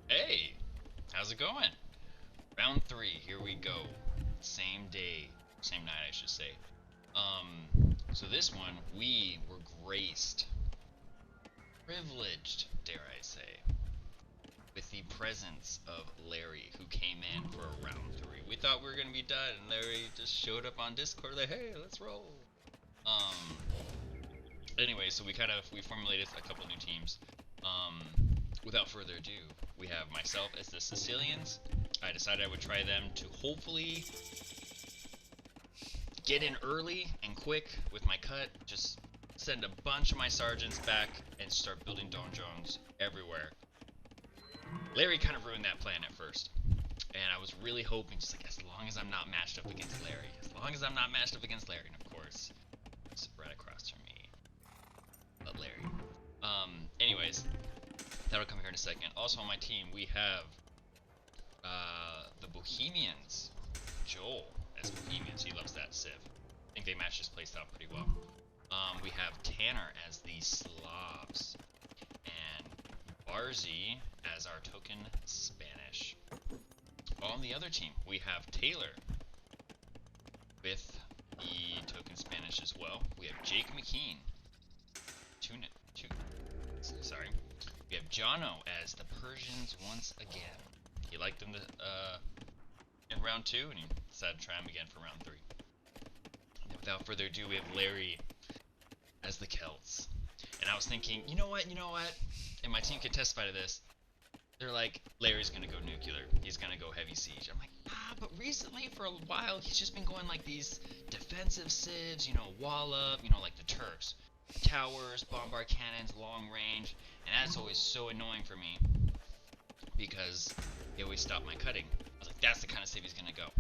Hey, how's it going? Round three, here we go. Same day, same night, I should say. So this one, we were graced, privileged, dare I say, with the presence of Larry, who came in for round three. We thought we were gonna be done, and Larry just showed up on Discord like, hey, let's roll. Um, anyway, so we formulated a couple new teams. Without further ado, we have myself as the Sicilians. I decided I would try them to hopefully get in early and quick with my cut. Just send a bunch of my sergeants back and start building donjons everywhere. Larry kind of ruined that plan at first. And I was really hoping, just like, as long as I'm not matched up against Larry. As long as I'm not matched up against Larry. And of course, spread across from me. But Larry. Anyways, that'll come here in a second. Also on my team, we have the Bohemians. Joel as Bohemians. He loves that civ. I think they match his playstyle pretty well. We have Tanner as the Slavs. And Barzee as our token Spanish. On the other team, we have Taylor with the token Spanish as well. We have Jake McKean. Sorry. We have Jono as the Persians once again. He liked them in round 2, and he decided to try him again for round 3. And without further ado, we have Larry as the Celts. And I was thinking, you know what? And my team can testify to this. They're like, Larry's gonna go nuclear. He's gonna go heavy siege. I'm like, but recently, for a while, he's just been going like these defensive civs, wall up, like the Turks. Towers, bombard cannons, long range, and that's always so annoying for me because they always stop my cutting. I was like, that's the kind of civ he's gonna go.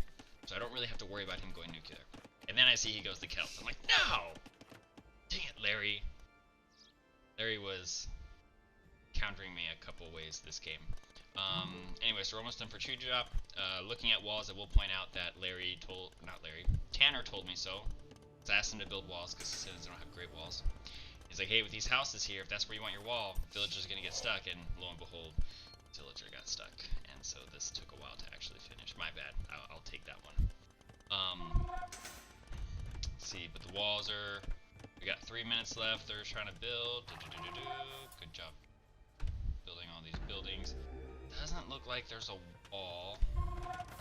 So I don't really have to worry about him going nuclear. And then I see he goes to Celts. I'm like, no! Dang it, Larry. Larry was countering me a couple ways this game. Anyway, so we're almost done for tree drop. Looking at walls, I will point out that Tanner told me so. I asked him to build walls because citizens don't have great walls. He's like, hey, with these houses here, if that's where you want your wall, villager's gonna get stuck, and lo and behold, villager got stuck. And so this took a while to actually finish. My bad. I'll take that one. Let's see, but the walls are. We got 3 minutes left. They're trying to build. Good job building all these buildings. Doesn't look like there's a wall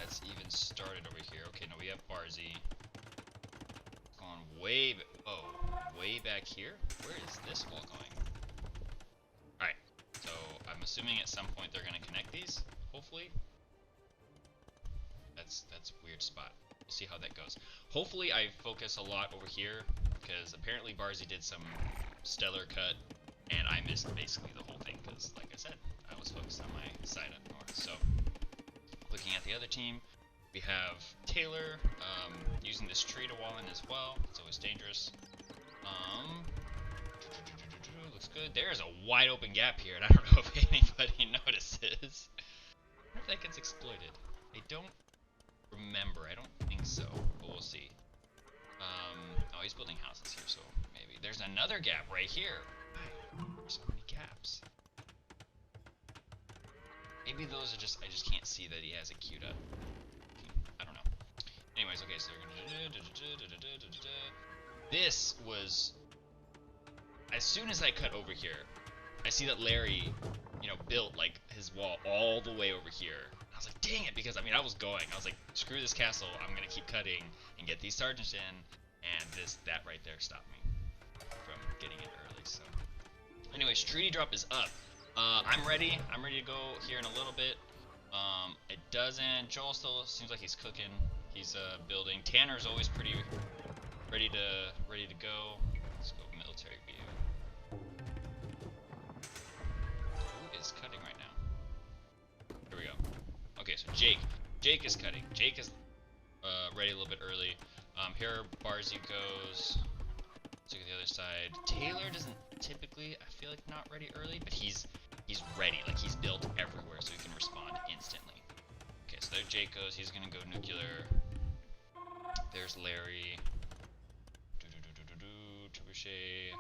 that's even started over here. Okay, no, we have Barzee. Going way back here? Where is this wall going? Alright, so I'm assuming at some point they're gonna connect these, hopefully. That's a weird spot. We'll see how that goes. Hopefully I focus a lot over here, because apparently Barzee did some stellar cut, and I missed basically the whole thing, because like I said, I was focused on my side up north. So, looking at the other team, we have Taylor using this tree to wall in as well. It's always dangerous. Looks good. There's a wide open gap here, and I don't know if anybody notices. I wonder if that gets exploited. I don't remember. I don't think so, but we'll see. Oh, he's building houses here, so maybe. There's another gap right here. There's so many gaps. Maybe those are just, I just can't see that he has it queued up. I don't know. Anyways, okay, so they're gonna this was, as soon as I cut over here, I see that Larry, built like his wall all the way over here. I was like, dang it, because I was going. I was like, screw this castle. I'm gonna keep cutting and get these sergeants in, and that right there stopped me from getting it early. So, anyways, treaty drop is up. I'm ready. I'm ready to go here in a little bit. It doesn't. Joel still seems like he's cooking. He's building. Tanner's always pretty ready to go. Let's go military view. Who is cutting right now? Here we go. Okay, so Jake is cutting. Jake is ready a little bit early. Here Barzee goes. Let's look at the other side. Taylor doesn't typically, I feel like, not ready early, but he's ready. Like, he's built everywhere, so he can respond instantly. Okay, so there Jake goes. He's gonna go nuclear. There's Larry. Trebuchet.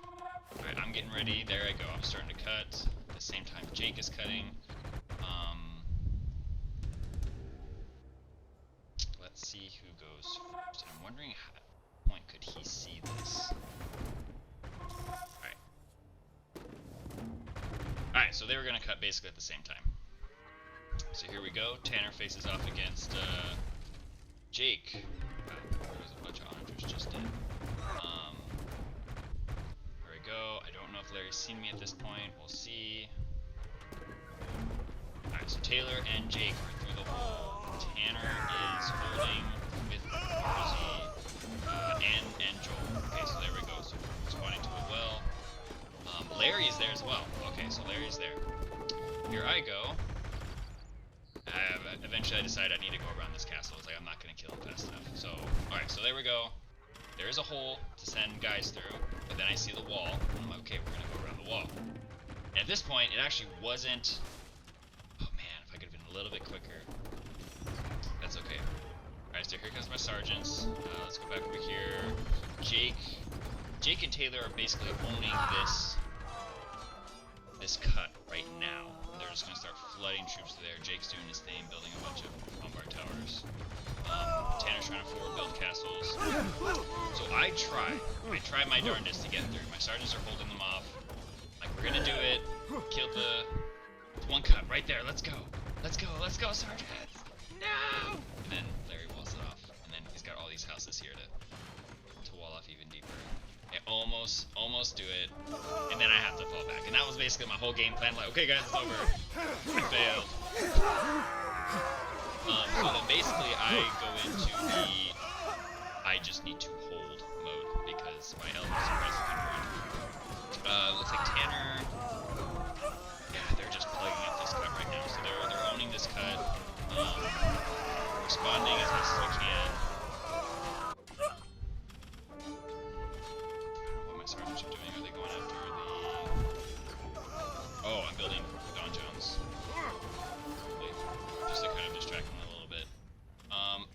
Alright, I'm getting ready. There I go. I'm starting to cut. At the same time, Jake is cutting. Let's see who goes first. I'm wondering how point could he see this. Alright, so they were gonna cut basically at the same time. So here we go. Tanner faces off against Jake. There's a bunch of onagers just did. Here we go. I don't know if Larry's seen me at this point. We'll see. Alright, so Taylor and Jake are through the hole. Tanner is holding with Barzee and Joel. Okay, so there we go. So responding to it well. Larry's there as well. Okay, so Larry's there. Here I go. Eventually I decided I need to go around this castle. It's like I'm not going to kill him fast enough. So, alright, so there we go. There is a hole to send guys through, but then I see the wall. And I'm like, okay, we're going to go around the wall. And at this point, it actually wasn't... Oh man, if I could have been a little bit quicker. That's okay. Alright, so here comes my sergeants. Let's go back over here. Jake and Taylor are basically owning this cut right now. They're just gonna start flooding troops to there. Jake's doing his thing, building a bunch of bombard towers. Tanner's trying to forward build castles. So I try my darndest to get through. My sergeants are holding them off. Like, we're gonna do it. Kill the one cut right there. Let's go, sergeants. No! And then Larry walls it off, and then he's got all these houses here to wall off even deeper. I almost do it, and then I have to fall back. And that was basically my whole game plan. Like, okay guys, it's over. I failed. So then basically I go into the I just need to hold mode because my elbows are presently ruined. Looks like Tanner. Yeah, they're just plugging up this cut right now. So they're owning this cut. Responding as best as we can. Sergeants are doing? Are they going after the... Oh, I'm building Don Jones. Just to kind of distract them a little bit. I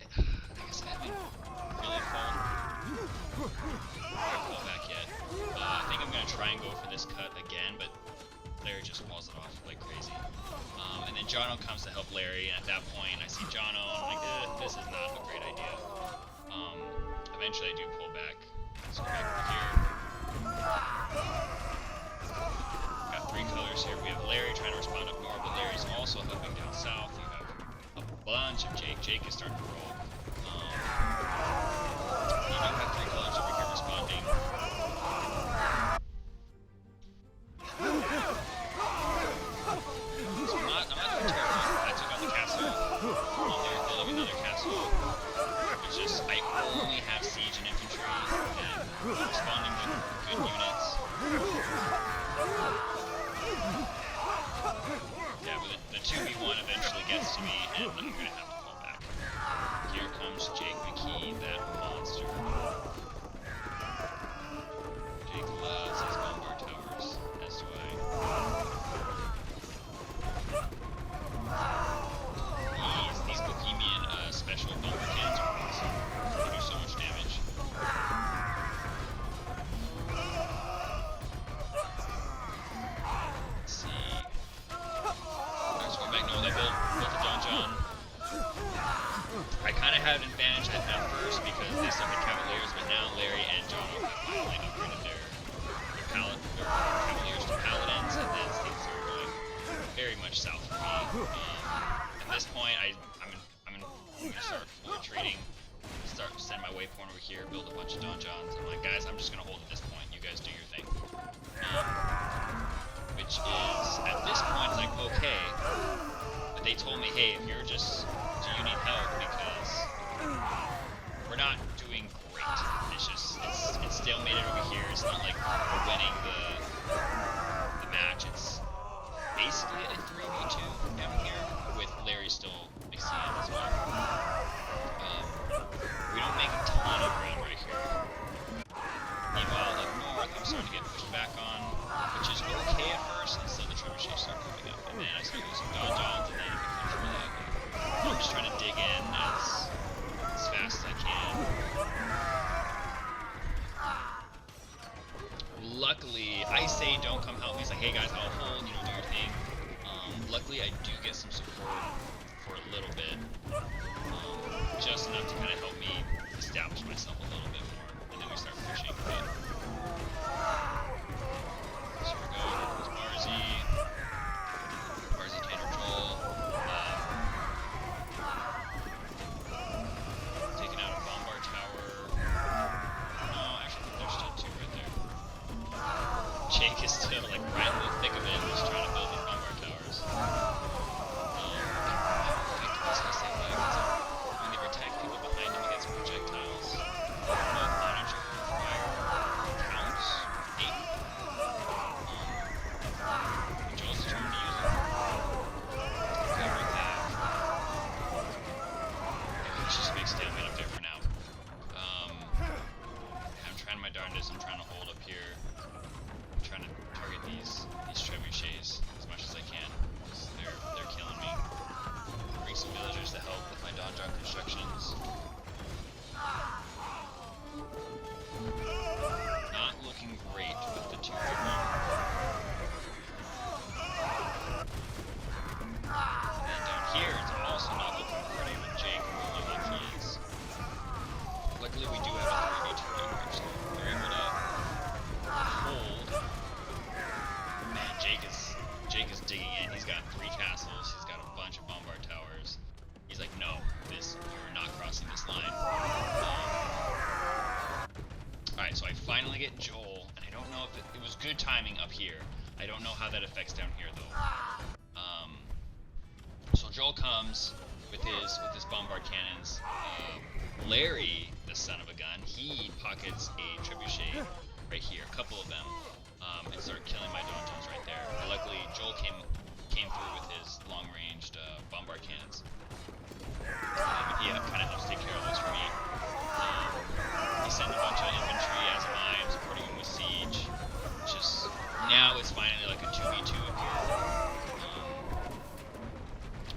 guess I haven't really fall back yet. I think I'm going to try and go for this cut again, but Larry just walls it off like crazy. And then Jono comes to help Larry, and at that point I see Jono, and I'm like, this is not a great idea. Eventually I do pull back. Let's go back over here. Got three colors here. We have Larry trying to respond up north, but Larry's also helping down south. You have a bunch of Jake. Jake is starting to roll. You do have three colors over here responding. So I'm not doing terrible. I took out the castle. There's building another castle. It's just I only have siege and infantry and responding to good units. Yeah, but the 2v1 eventually gets to me, and I'm gonna have to fall back. Here comes Jake McKee, that monster. Jake loves his bombard towers, as do I. These Bohemian special bomber cannons are awesome. They do so much damage. Let's see. Alright, so going back. No, they built the Don John. I kind of had an advantage at first because they still had Cavaliers, but now Larry and John have finally upgraded their Cavaliers to Paladins, and then things are going very much south for me. At this point, I'm gonna start retreating, send my waypoint over here, build a bunch of Don Johns. I'm like, guys, I'm just gonna hold at this point. You guys do your thing. Which is at this point, it's like okay, but they told me, hey, if you're just, do you need help because we're not doing great. It's stalemated over here. It's not like we're winning the match. It's basically a 3v2 down here with Larry still exceeding as well. We don't make a ton of ground right here. Meanwhile, up north, I'm starting to get pushed back on, which is okay at first, and so the trebuchets start coming up. And then I start using Don Johns, and then it becomes really ugly. I'm just trying to dig in as fast as I can. Luckily, I say don't come help me. He's like, hey guys, I'll hold, do your thing. Luckily, I do get some support for a little bit, just enough to kind of help me establish myself a little bit more, and then we start pushing. But so we go. There's Barzee, Tanner, Joel, taking out a bombard tower. No, actually, there's still two right there. Jake is still like right in the thick of it, just trying to build these bombard towers. When they protect people behind him against projectiles, both monitor fire counts 8. Joel's determined to use it. Okay, we have. Let's just make stalemate up there for now. I'm trying my darndest. I'm trying to hold up here. I'm trying to target these trebuchets as much as I can, because they're killing me. Bring some villagers to help with my dawn drop constructions. Not looking great with the 2v1. And down here, it's also not looking pretty with Jake rolling like he is. Luckily, we do have a 3v2 here, so we're able to hold. Man, Jake is digging in. He's got 3 castles. He's got a bunch of bombard towers. He's like, no, you're not crossing this line. Alright, so I finally get Joel, and I don't know if it was good timing up here. I don't know how that affects down here though. So Joel comes with his bombard cannons. Larry, the son of a gun, he pockets a trebuchet right here, a couple of them, and start killing my donjons right there. But luckily, Joel came through with his long-ranged bombard cannons. He kind of helps take care of this for me. He sent a bunch of infantry as I am supporting him with siege. Just now it's finally like a 2v2 up here.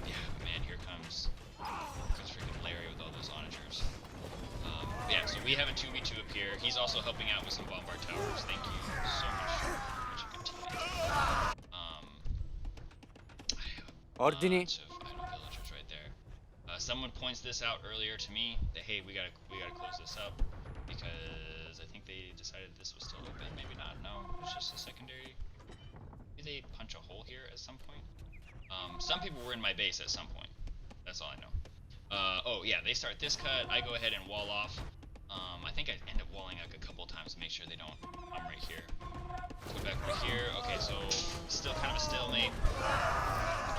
Yeah, man, here comes freaking Larry with all those onagers. Yeah, so we have a 2v2 up here. He's also helping out with some bombard towers. Thank you so much. Such a good teammate. I have a bunch of idle villagers right there. Someone points this out earlier to me that hey, we gotta close this up because I think they decided this was still open. Maybe not. No, it's just a secondary. Maybe they punch a hole here at some point. Some people were in my base at some point. That's all I know. Oh yeah, they start this cut. I go ahead and wall off. I think I end up walling like a couple times to make sure they don't. I'm right here. Let's go back over here. Okay, so still kind of a stalemate.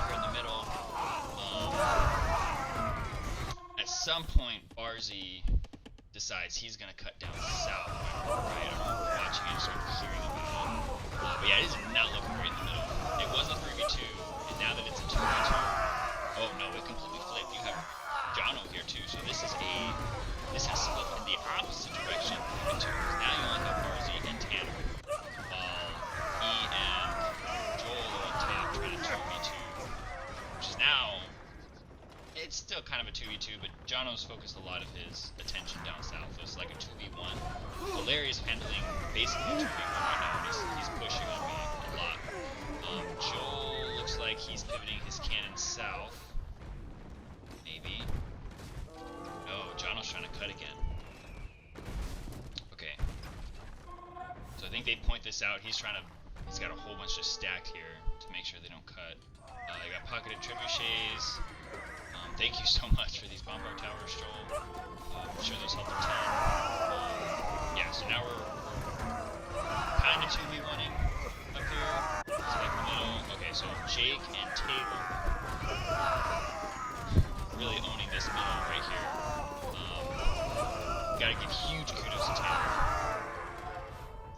Here in the middle. At some point, Barzee decides he's gonna cut down south. Right? I remember watching it and sort of hearing about it. But yeah, it is not looking great in the middle. It was a 3v2, and now that it's a 2v2, oh no, it completely flipped. You have Jono here too, so this has flipped in the opposite direction. Now you only have Barzee and Tanner, while he and Joel are on top trying to 2v2, which is now, it's still kind of a 2v2, but Jono's focused a lot of his attention down south, so it's like a 2v1. So Larry's handling basically a 2v1 right now, and he's pushing on me a lot. Joel looks like he's pivoting his cannon south. Maybe. No, Jono's trying to cut again. Okay. So I think they point this out. He's got a whole bunch just stacked here to make sure they don't cut. They got pocketed trebuchets. Thank you so much for these bombard towers, Joel. I'm sure those helped a ton. Yeah, so now we're kind of 2v1ing up here. It's like the middle. Okay, so Jake and Taylor really owning this middle right here. Gotta give huge kudos to Taylor.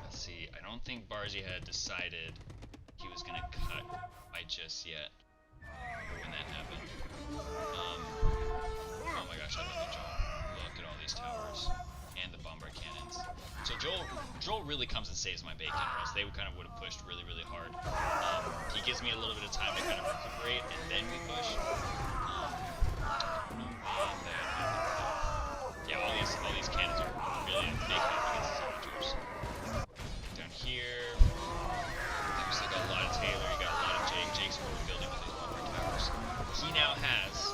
Let's see, I don't think Barzee had decided he was gonna cut by just yet when that happened. Oh my gosh, I love you, Joel. Look at all these towers and the bombard cannons. So Joel really comes and saves my bacon, or else they would have pushed really, really hard. He gives me a little bit of time to kind of recuperate, and then we push. Yeah, all these cannons are really making up against the soldiers. Down here, we still got a lot of Taylor. You got a lot of Jake. Jake's forward building with these bombard towers. He now has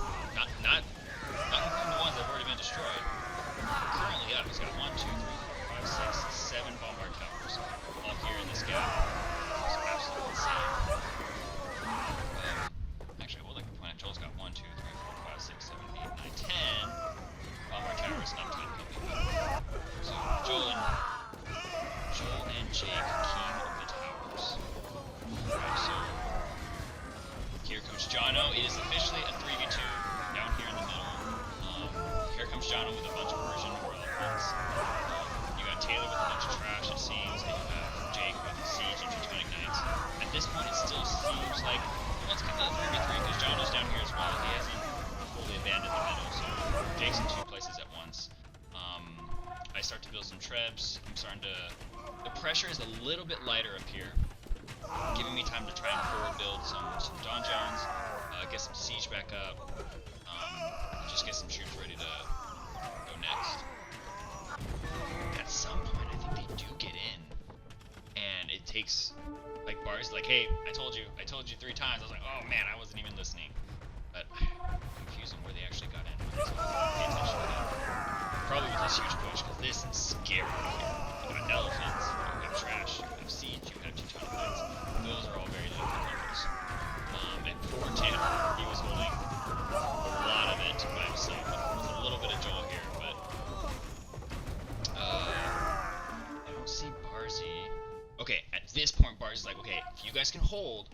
here comes Jono. It is officially a 3v2 down here in the middle. Here comes Jono with a bunch of Persian war elephants. You got Taylor with a bunch of trash, it seems, and you have Jake with Siege and Teutonic Knights. At this point, it still seems like, let's get the 3v3, because Jono's down here as well. He hasn't fully abandoned the middle, so Jake's in 2 places at once. I start to build some trebs. I'm starting to... The pressure is a little bit lighter up here, giving me time to try and forward build some donjons, get some siege back up, just get some troops ready to go next. At some point, I think they do get in, and it takes, like, Barzee, like, hey, I told you 3 times. I was like, oh man, I wasn't even listening. But I'm confusing where they actually got in. So pay attention to that. Probably with this huge push, because this is scary. You got elephants, you have trash, you have siege, you have Teutonic Knights. Those are all very lethal levels. And poor Tanner, he was holding a lot of it by himself. With a little bit of Joel here, but I don't see Barzee. Okay, at this point, Barzee's like, okay, if you guys can hold,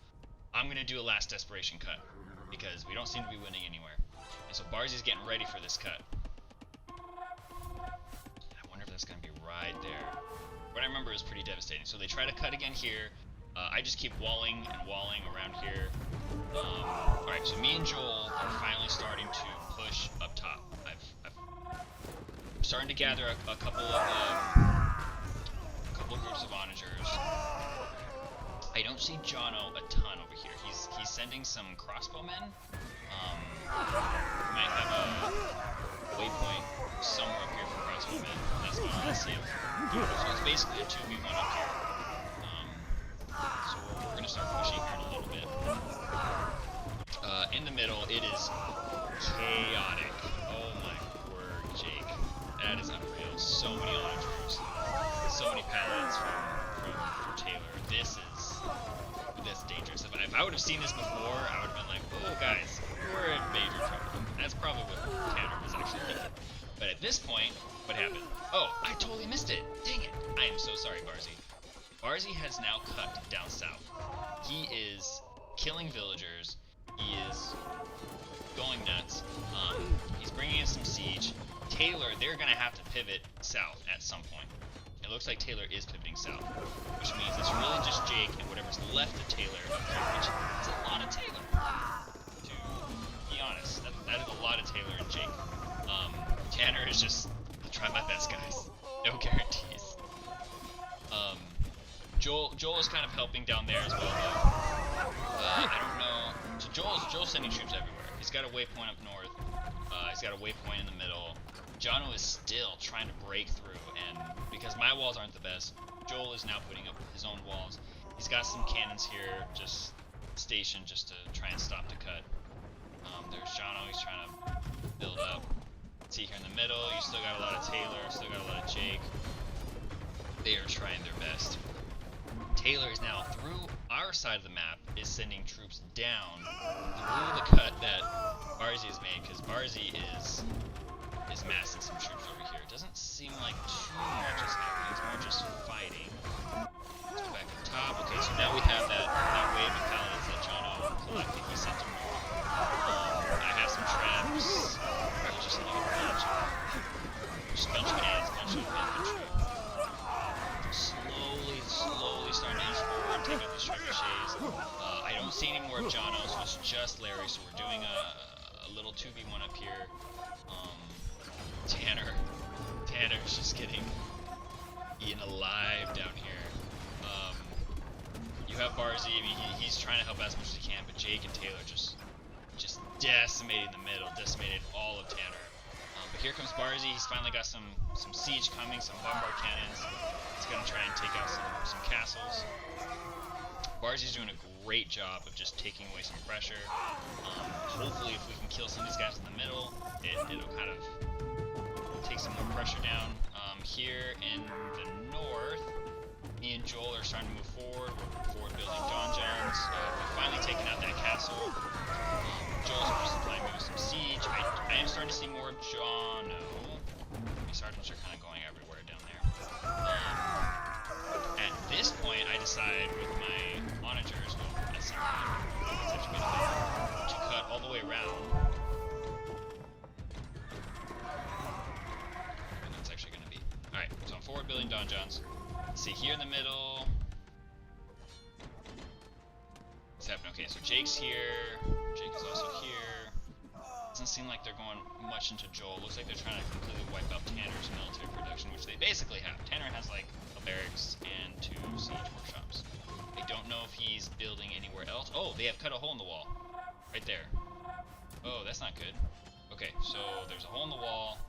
I'm gonna do a last desperation cut, because we don't seem to be winning anywhere. And so Barzee's getting ready for this cut. That's going to be right there. What I remember is pretty devastating. So they try to cut again here. I just keep walling and walling around here. Alright, so me and Joel are finally starting to push up top. I'm starting to gather a couple of groups of onagers. I don't see Jono a ton over here. He's sending some crossbowmen. Might have a waypoint somewhere up here for crossbowmen. That's what I see of doing. So it's basically a 2v1 up here. So we're gonna start pushing here in a little bit. In the middle, it is chaotic. Oh my word, Jake. That is unreal. So many onagers. So many paladins from Taylor. This is dangerous. If I would have seen this before, I would have been like, oh guys, we're in major trouble. That's probably what Tanner was actually thinking. But at this point, what happened? Oh, I totally missed it. Dang it. I am so sorry, Barzee. Barzee has now cut down south. He is killing villagers. He is going nuts. He's bringing in some siege. Taylor, they're going to have to pivot south at some point. It looks like Taylor is pivoting south, which means it's really just Jake and whatever's left of Taylor up here, which is a lot of Taylor. To be honest, that is a lot of Taylor and Jake. Tanner is just, I'll try my best, guys. No guarantees. Joel is kind of helping down there as well, though. I don't know. So Joel's sending troops everywhere. He's got a waypoint up north. He's got a waypoint in the middle. Jono is still trying to break through, and because my walls aren't the best, Joel is now putting up his own walls. He's got some cannons here, just stationed just to try and stop the cut. There's Jono, he's trying to build up. See here in the middle, you still got a lot of Taylor, still got a lot of Jake. They are trying their best. Taylor is now through our side of the map, is sending troops down through the cut that Barzee has made, because Barzee is massing some troops over here. It doesn't seem like too much is happening, it's more just fighting. Let's go back to the top. Okay, so now we have that wave of paladins that Jono collected. He sent them north. I have some traps. Probably just a bunch of cannons, a bunch of infantry. Slowly starting to inch forward, take out these trebuchets. I don't see any more of Jono, so it's just Larry, so we're doing a little 2v1 up here. Tanner's just getting eaten alive down here. You have Barzee, I mean, he's trying to help as much as he can, but Jake and Taylor just decimated the middle, decimated all of Tanner. But here comes Barzee, he's finally got some siege coming, some bombard cannons. He's gonna try and take out some castles. Barzee's doing a great job of just taking away some pressure. Hopefully if we can kill some of these guys in the middle, it'll kind of take some more pressure down. Here in the north, me and Joel are starting to move forward. We're forward building donjons. We've finally taken out that castle. Joel's just supplying me with some siege. I am starting to see more of Jono. These sergeants are kind of going everywhere down there. At this point, I decide with my onagers, well, at some point, it's actually been a building donjons. Let's see, here in the middle. What's happening? Okay, so Jake's here. Jake is also here. Doesn't seem like they're going much into Joel. Looks like they're trying to completely wipe out Tanner's military production, which they basically have. Tanner has like a barracks and 2 siege workshops. I don't know if he's building anywhere else. Oh, they have cut a hole in the wall. Right there. Oh, that's not good. Okay, so there's a hole in the wall.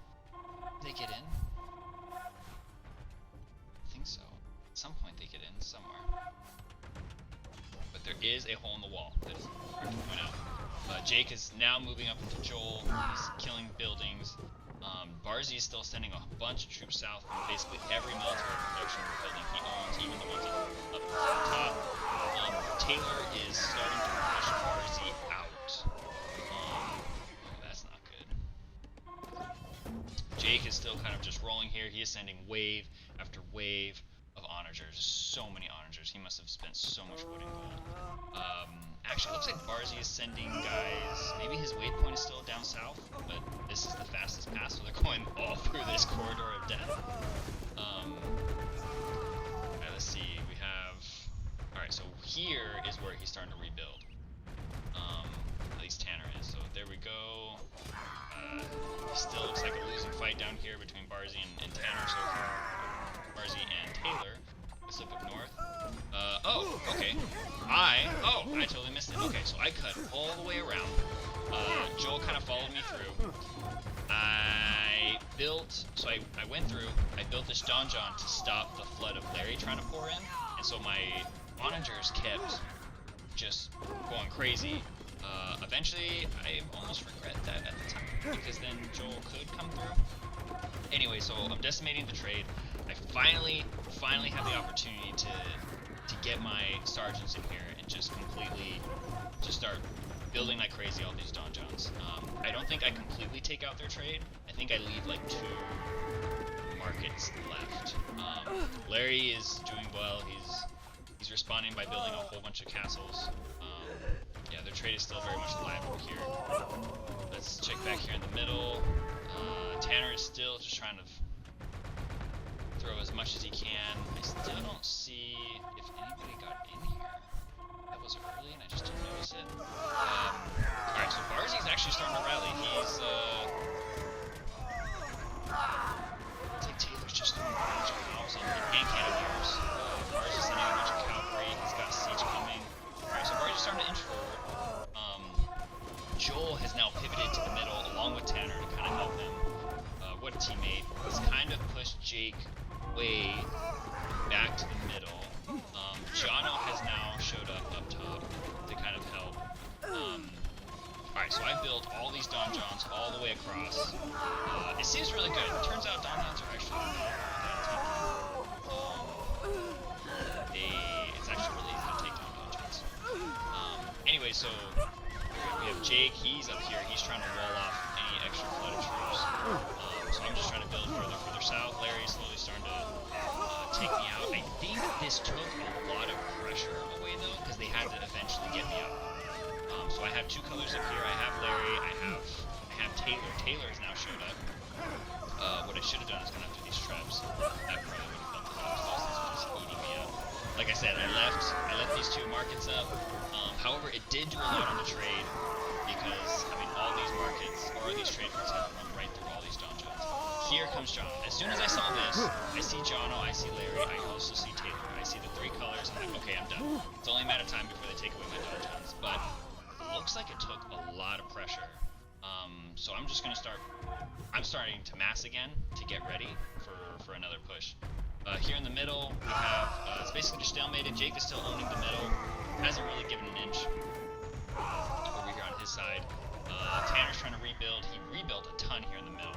Did they get in? I think so. At some point they get in somewhere. But there is a hole in the wall. That is hard to point out. Jake is now moving up into Joel. He's killing buildings. Barzee is still sending a bunch of troops south from basically every military production building he owns, even the ones up at the top. Taylor is starting to push Barzee out. Oh, that's not good. Jake is still kind of just rolling here. He is sending wave after wave of onagers. So many onagers. He must have spent so much wood and gold. Actually, it looks like Barzee is sending guys. Maybe his waypoint is still down south, but this is the fastest path, so they're going all through this corridor of death. Alright, let's see. We have. Alright, so here is where he's starting to rebuild. At least Tanner is. So there we go. It still looks like a losing fight down here between Barzee and Tanner. So Barzee and Taylor. Let's look up north. Oh, okay. I totally missed it. Okay, so I cut all the way around. Joel kind of followed me through. I went through, I built this donjon to stop the flood of Larry trying to pour in. And so my onagers kept just going crazy. Eventually, I almost regret that at the time, because then Joel could come through. Anyway, so I'm decimating the trade. I finally have the opportunity to get my sergeants in here and just completely start building like crazy all these donjons. I don't think I completely take out their trade. I think I leave like 2 markets left. Larry is doing well. He's responding by building a whole bunch of castles. Yeah, their trade is still very much alive over here. Let's check back here in the middle. Tanner is still just trying to throw as much as he can. I still don't see if anybody got in here. That was early and I just didn't notice it. Alright, so Barzee's actually starting to rally. He's, looks like Taylor's just throwing a bunch of cows and cannoneers. Barzee's sending a bunch of cavalry. He's got a siege coming. Alright, so Barzee's starting to inch forward. Joel has now pivoted to the middle along with Tanner to kind of help him. What a teammate. He's kind of pushed Jake way back to the middle. Jono has now showed up top to kind of help. Alright, so I built all these donjons all the way across. It seems really good. It turns out donjons are actually not it's actually really easy to take down donjons. Anyway, so we have Jake. He's up here. He's trying to wall off any extra flooded troops. So I'm just trying to build further south. Larry's slowly starting to take me out. I think this took a lot of pressure away though, because they had to eventually get me out. So I have 2 colors up here. I have Larry. I have Taylor. Taylor has now showed up. What I should have done is gone after these traps. That probably would have felt the most. Those things were just eating me up. Like I said, I left these 2 markets up. However, it did do a lot on the trade because I mean all these markets or these trade routes have run right through all these donjons. Here comes John. As soon as I saw this, I see Jono, I see Larry, I also see Taylor. I see the 3 colors, and I'm like, okay, I'm done. It's only a matter of time before they take away my donjons. But it looks like it took a lot of pressure. So I'm just gonna I'm starting to mass again to get ready for another push. Here in the middle, we have, it's basically just stalemated. Jake is still owning the middle. Hasn't really given an inch over here on his side. Tanner's trying to rebuild. He rebuilt a ton here in the middle.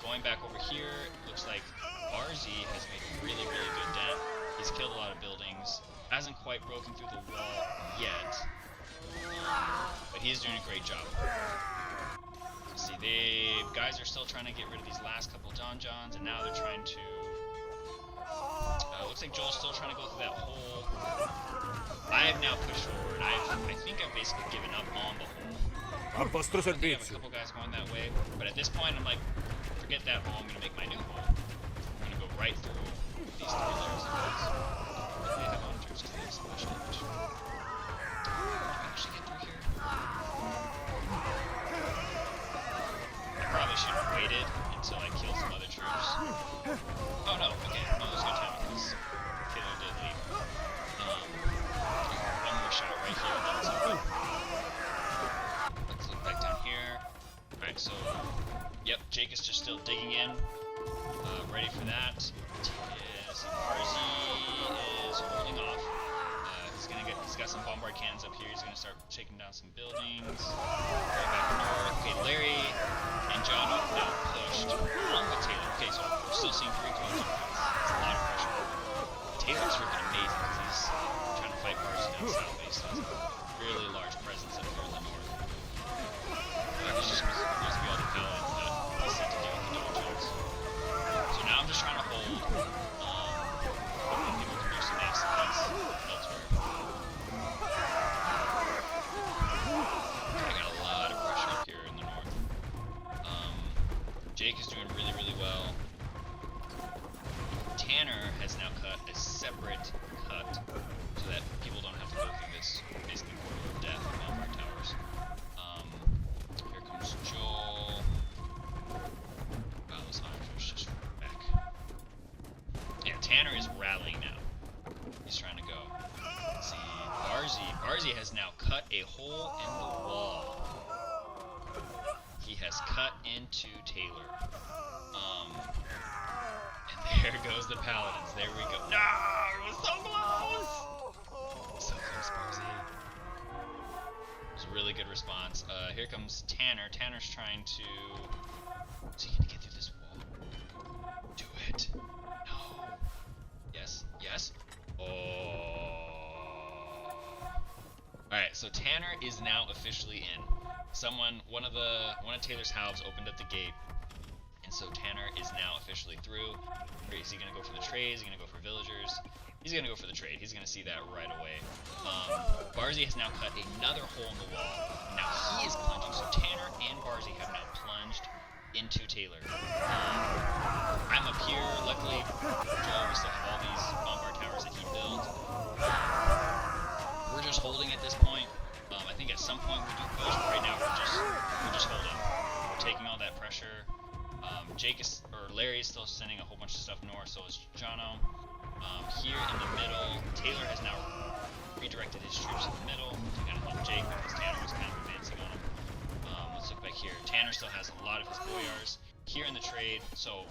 Going back over here, looks like Barzee has made a really good dent. He's killed a lot of buildings. Hasn't quite broken through the wall yet. But he's doing a great job. See, the guys are still trying to get rid of these last couple donjons, and now they're trying to... looks like Joel's still trying to go through that hole. I have now pushed forward. I think I've basically given up on the hole. A vostro I think I have a servizio. couple guys going that way, but at this point I'm like, forget that hole, I'm going to make my new hole. I'm going to go right through these 3 layers of walls. They have monitors because they have so much damage. Can we actually get through here? I probably should have waited until I killed some other troops. Oh no, okay. No, that was good timing because Taylor did leave. One more shot right here, and then it's over. Let's look back down here. Alright, so, yep, Jake is just still digging in. Ready for that. Yes, Barzee is holding off. He's got some bombard cannons up here. He's gonna start taking down some buildings. Going back north. Okay, Larry and John are now pushed along with Taylor. Okay, so we're still seeing 3 clones. That's a lot of pressure. Taylor's freaking amazing because he's trying to fight Barzee down south, but he still has a really large presence up here in the north. There's just supposed to be all the paladins that he's sent to deal with the doujins. So now I'm just trying to hold. Hoping people can do some nasty things elsewhere. I got a lot of pressure up here in the north. Jake is doing really, really well. Tanner has now cut a separate cut so that people don't have to go through this basically corridor of death of bombard towers. Here comes Joel. Wow, those hunters just back. Yeah, Tanner is rallying now. He's trying to go. Let's see, Barzee has now cut a hole in the wall. He has cut into Taylor. And there goes the paladins. There we go. No, it was so close. So close, Barzee. It was a really good response. Here comes Tanner. Tanner's trying to. Is he gonna get through this wall? Do it. No. Yes. Yes. Oh. Alright, so Tanner is now officially in. One of Taylor's halves opened up the gate, and so Tanner is now officially through. Is he gonna go for the trade? Is he gonna go for villagers? He's gonna go for the trade. He's gonna see that right away. Barzee has now cut another hole in the wall. Now he is plunging, so Tanner and Barzee have now plunged into Taylor. I'm up here. Luckily, Joel, we still have all these bombard towers that he built. We're just holding at this point. I think at some point we do push, but right now we're just holding. We're taking all that pressure. Larry is still sending a whole bunch of stuff north, so is Jono. Here in the middle, Taylor has now redirected his troops in the middle to kind of help Jake because Tanner was kind of advancing on him. Let's look back here. Tanner still has a lot of his boyars here in the trade, so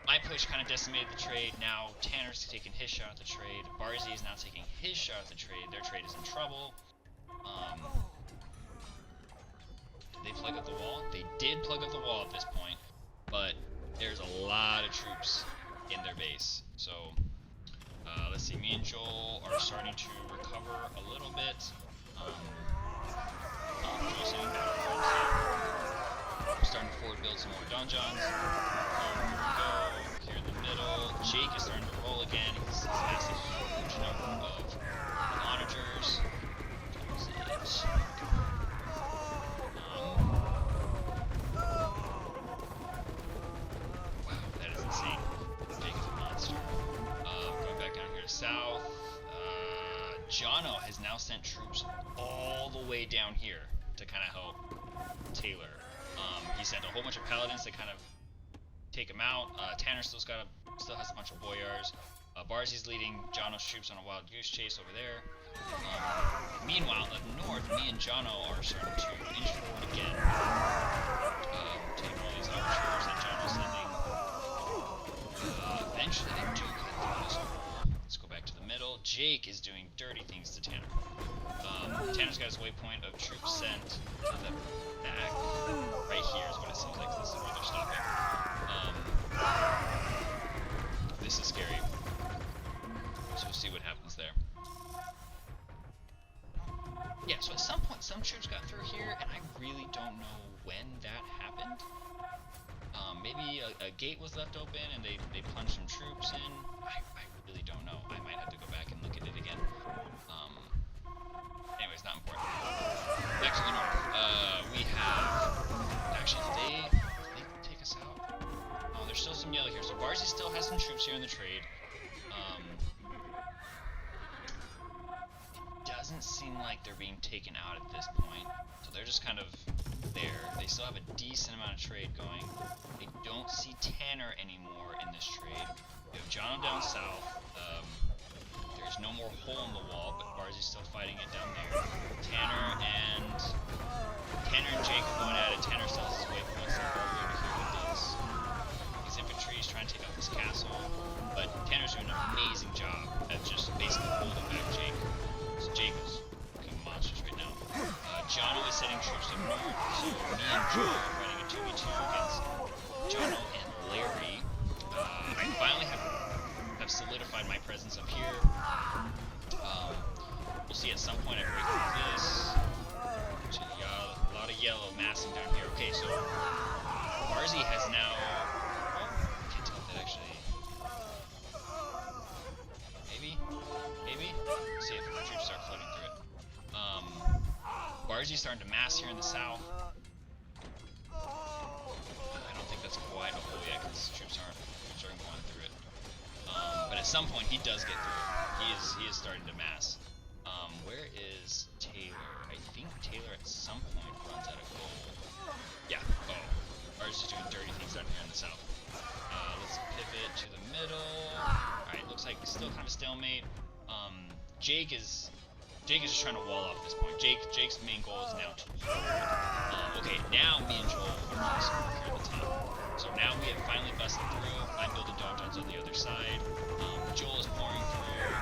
my push kind of decimated the trade. Now Tanner's taking his shot at the trade. Barzee is now taking his shot at the trade. Their trade is in trouble. Did they plug up the wall? They did plug up the wall at this point, but there's a lot of troops in their base. So let's see, me and Joel are starting to recover a little bit. Joel's sitting back forward, so I'm starting to forward build some more donjons. Here we go, here in the middle. Jake is starting to roll again. He's has a huge number of monitors. Wow, that is insane. Jake is a monster. Going back down here to south. Jono has now sent troops all the way down here to kind of help Taylor. He sent a whole bunch of paladins to kind of take him out. Tanner still has a bunch of boyars. Barzee's leading Jono's troops on a wild goose chase over there. Meanwhile, up north, me and Jono are starting to inch forward again. Taking all these archers that Jono's sending. Eventually, they do cut through this wall. Let's go back to the middle. Jake is doing dirty things to Tanner. Tanner's got his waypoint of troops sent to the back. Right here is what it seems like. This is where they're stopping. This is scary. So we'll see what happens there. Yeah, so at some point some troops got through here, and I really don't know when that happened. Maybe a gate was left open and they plunged some troops in. I really don't know. I might have to go back and look at it again. Anyways, not important. Back to the north. We have... Actually, did they take us out? Oh, there's still some yellow here. So Barzee still has some troops here in the trade. Doesn't seem like they're being taken out at this point, so they're just kind of there. They still have a decent amount of trade going. They don't see Tanner anymore in this trade. We have Jono down south. There's no more hole in the wall, but Barzee's still fighting it down there. Tanner and Jake are going at it. Tanner still has his waypoints so far here to hear what his infantry is trying to take out this castle, but Tanner's doing an amazing job at just basically holding back Jake. So Jake is looking monstrous right now. Jono is sending troops to the north, so me and Joe are fighting a 2v2 against Jono and Larry. I finally have solidified my presence up here. We'll see at some point I break through this. A lot of yellow massing down here. Okay, so Barzee has now... I can't tell if that actually... Maybe? Let's see if my troops start flooding through it. Barzee's starting to mass here in the south. I don't think that's quite a hole yet because troops aren't going through it. But at some point he does get through it. He is starting to mass. Where is Taylor? I think Taylor at some point runs out of gold. Yeah. Oh. Barzee's doing dirty things down here in the south. Let's pivot to the middle. Alright, looks like still kind of stalemate. Jake is just trying to wall off this point. Jake's main goal is now to hold. Okay, now me and Joel are on the score here at the top. So now we have finally busted through. I'm building donjons on the other side. Joel is pouring through.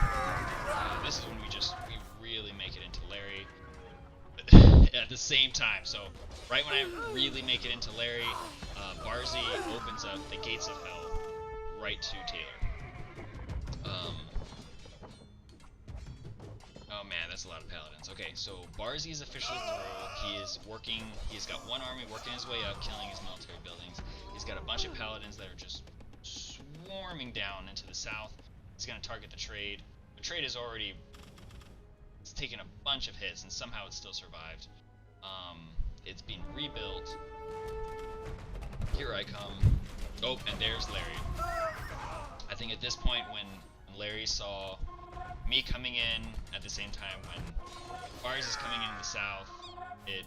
This is when we really make it into Larry at the same time. So right when I really make it into Larry, Barzee opens up the gates of hell right to Taylor. Oh man, that's a lot of paladins. Okay, so Barzee is officially through. He is working. He's got one army working his way up, killing his military buildings. He's got a bunch of paladins that are just swarming down into the south. He's going to target the trade. The trade is already... It's taken a bunch of hits, and somehow it still survived. It's been rebuilt. Here I come. Oh, and there's Larry. I think at this point, when Larry saw me coming in at the same time when Barzee's coming in the south, I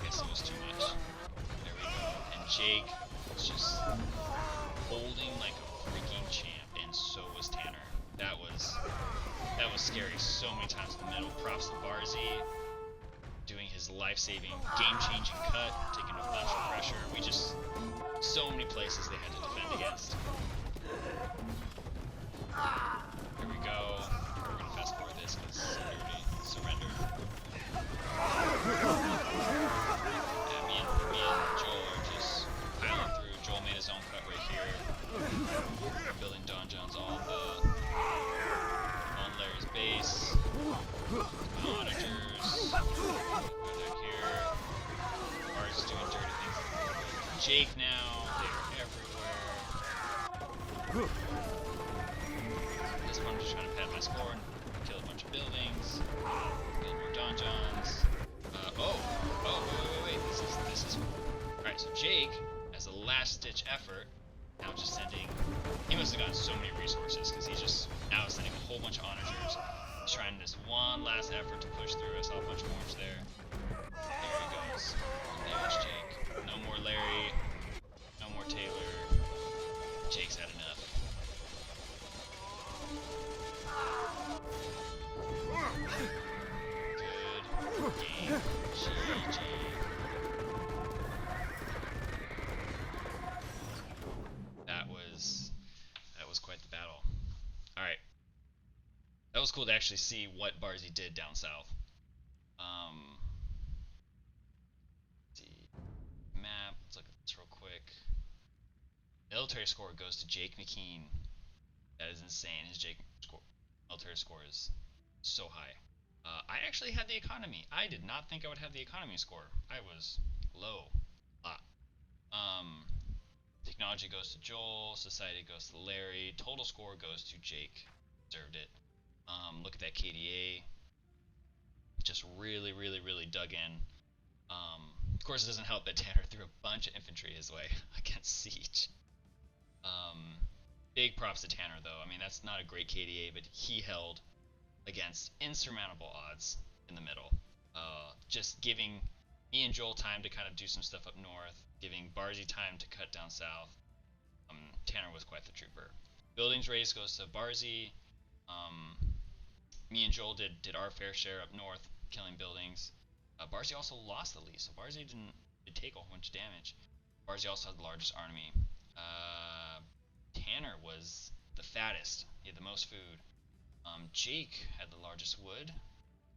guess it was too much. There we go. And Jake was just holding like a freaking champ, and so was Tanner. That was scary so many times in the middle. Props to Barzee doing his life-saving, game-changing cut, taking a bunch of pressure. So many places they had to defend against. Here we go. We're gonna fast forward this because surrender. Yeah, me and Joel are just piling through. Joel made his own cut right here. We're building donjons on Larry's base. Monitors. They're here. Barzee's doing dirty things. Jake now. They're everywhere. This one, I'm just trying to pad my score and kill a bunch of buildings. Build more donjons. Wait. This is. Alright, so Jake, as a last-ditch effort, now just sending. He must have gotten so many resources because he's just now sending a whole bunch of onagers. He's trying this one last effort to push through. I saw a bunch of orange there. There he goes. There's Jake. No more Larry. No more Taylor. Jake's had enough. Good game. GG. That was quite the battle. Alright. That was cool to actually see what Barzee did down south. Let's see. Map. Let's look at this real quick. Military score goes to Jake McKean. That is insane. His military score is so high. I actually had the economy. I did not think I would have the economy score. I was low. Technology goes to Joel. Society goes to Larry. Total score goes to Jake. Deserved it. Look at that KDA. Just really dug in. Of course, it doesn't help that Tanner threw a bunch of infantry his way against Siege. Big props to Tanner, though. I mean, that's not a great KDA, but he held against insurmountable odds in the middle. Just giving me and Joel time to kind of do some stuff up north, giving Barzee time to cut down south. Tanner was quite the trooper. Buildings race goes to Barzee. Me and Joel did our fair share up north, killing buildings. Barzee also lost the lead, so Barzee didn't take a whole bunch of damage. Barzee also had the largest army. Tanner was the fattest. He had the most food. Jake had the largest wood.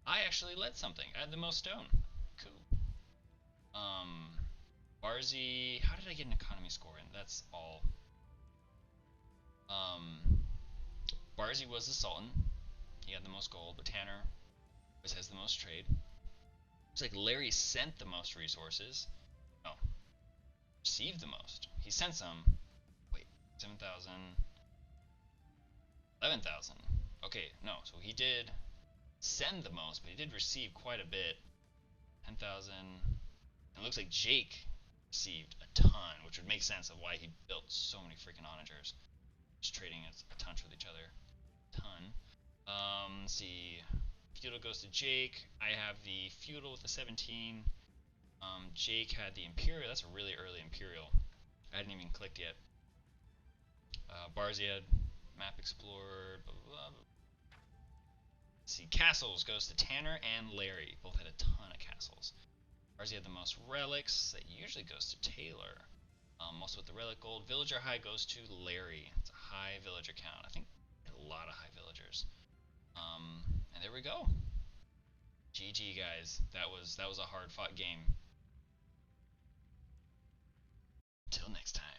I actually led something. I had the most stone. Cool. Barzee, how did I get an economy score in? That's all. Barzee was the Sultan. He had the most gold, but Tanner has the most trade. Looks like Larry sent the most resources. No. Received the most. He sent some. Wait, 7,000. 11,000. Okay, no, so he did send the most, but he did receive quite a bit. 10,000. And it looks like Jake received a ton, which would make sense of why he built so many freaking onagers. Just trading a ton with each other. Let's see. Feudal goes to Jake. I have the Feudal with the 17. Jake had the Imperial. That's a really early Imperial. I hadn't even clicked yet. Barzee had map explored. Blah, blah, blah. Let's see. Castles goes to Tanner and Larry. Both had a ton of castles. Barzee had the most relics. That usually goes to Taylor. Also with the relic gold. Villager high goes to Larry. It's a high villager count. I think a lot of high villagers. And there we go. GG guys. That was a hard fought game. Till next time.